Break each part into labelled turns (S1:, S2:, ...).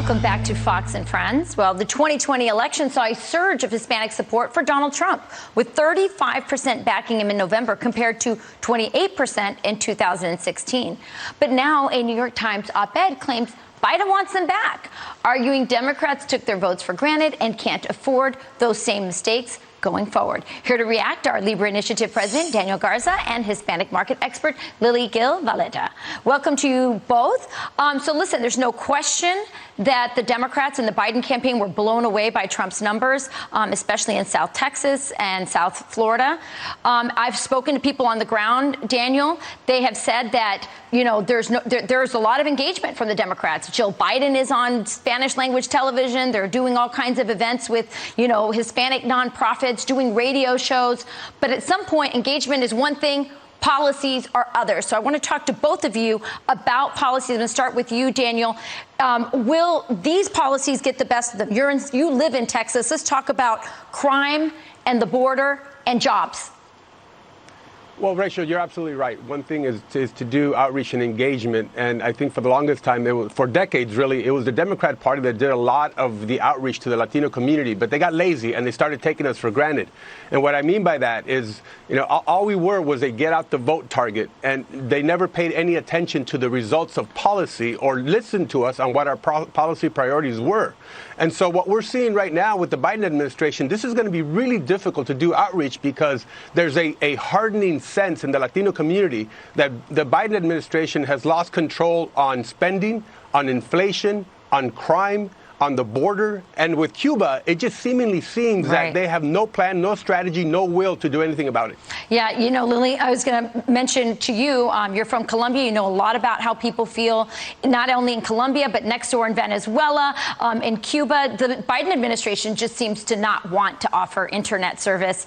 S1: Welcome back to Fox and Friends. Well, the 2020 election saw a surge of Hispanic support for Donald Trump, with 35% backing him in November compared to 28% in 2016. But now a New York Times op-ed claims Biden wants them back, arguing Democrats took their votes for granted and can't afford those same mistakes going forward. Here to react are Libre Initiative President Daniel Garza and Hispanic market expert Lily Gil Valletta. Welcome to you both. So listen, there's no question that the Democrats and the Biden campaign were blown away by Trump's numbers, especially in South Texas and South Florida. I've spoken to people on the ground, Daniel. They have said that, you know, there's a lot of engagement from the Democrats. Jill Biden is on Spanish language television. They're doing all kinds of events with, you know, Hispanic nonprofits, doing radio shows. But at some point, engagement is one thing. Policies are others. So I want to talk to both of you about policies. I'm going to start with you, Daniel. Will these policies get the best of them? You live in Texas. Let's talk about crime and the border and jobs.
S2: Well, Rachel, you're absolutely right. One thing is to do outreach and engagement. And I think for the longest time, for decades, really, it was the Democrat Party that did a lot of the outreach to the Latino community. But they got lazy and they started taking us for granted. And what I mean by that is, you know, all we were was a get out the vote target. And they never paid any attention to the results of policy or listened to us on what our policy priorities were. And so what we're seeing right now with the Biden administration, this is going to be really difficult to do outreach because there's a hardening sense in the Latino community that the Biden administration has lost control on spending, on inflation, on crime, on the border. And with Cuba, it just seemingly seems that they have no plan, no strategy, no will to do anything about it.
S1: Yeah, you know, Lily, I was going to mention to you, you're from Colombia. You know a lot about how people feel, not only in Colombia, but next door in Venezuela, in Cuba. The Biden administration just seems to not want to offer internet service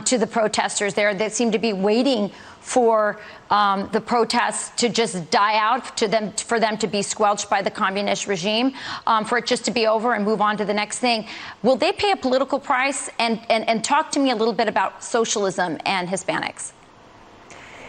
S1: to the protesters there. They seem to be waiting for the protests to just die out, for them to be squelched by the communist regime, for it just to be over and move on to the next thing. Will they pay a political price? And talk to me a little bit about socialism and Hispanics.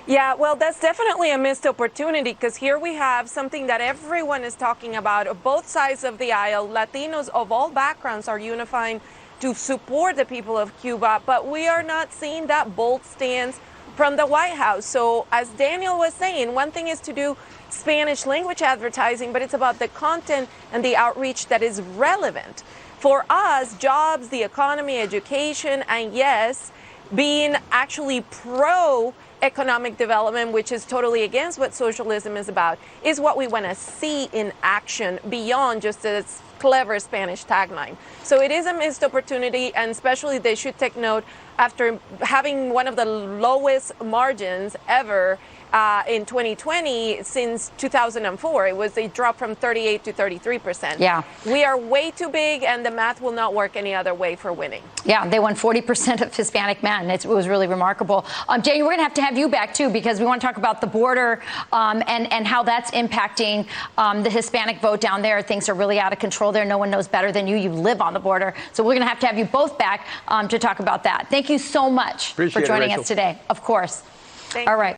S3: Yeah, well, that's definitely a missed opportunity because here we have something that everyone is talking about. Both sides of the aisle, Latinos of all backgrounds are unifying to support the people of Cuba, but we are not seeing that bold stance from the White House. So as Daniel was saying, one thing is to do Spanish language advertising, but it's about the content and the outreach that is relevant. For us, jobs, the economy, education, and yes, being actually pro-economic development, which is totally against what socialism is about, is what we want to see in action beyond just this clever Spanish tagline. So it is a missed opportunity, and especially they should take note after having one of the lowest margins ever in 2020 since 2004. It was a drop from 38 to 33%.
S1: Yeah.
S3: We are way too big, and the math will not work any other way for winning.
S1: Yeah, they won 40% of Hispanic men. It was really remarkable. Daniel, we're going to have you back, too, because we want to talk about the border and how that's impacting the Hispanic vote down there. Things are really out of control there. No one knows better than you. You live on the border. So we're going to have you both back to talk about that. Thank you so much for joining us today. Of course.
S3: Thank you.
S1: All right.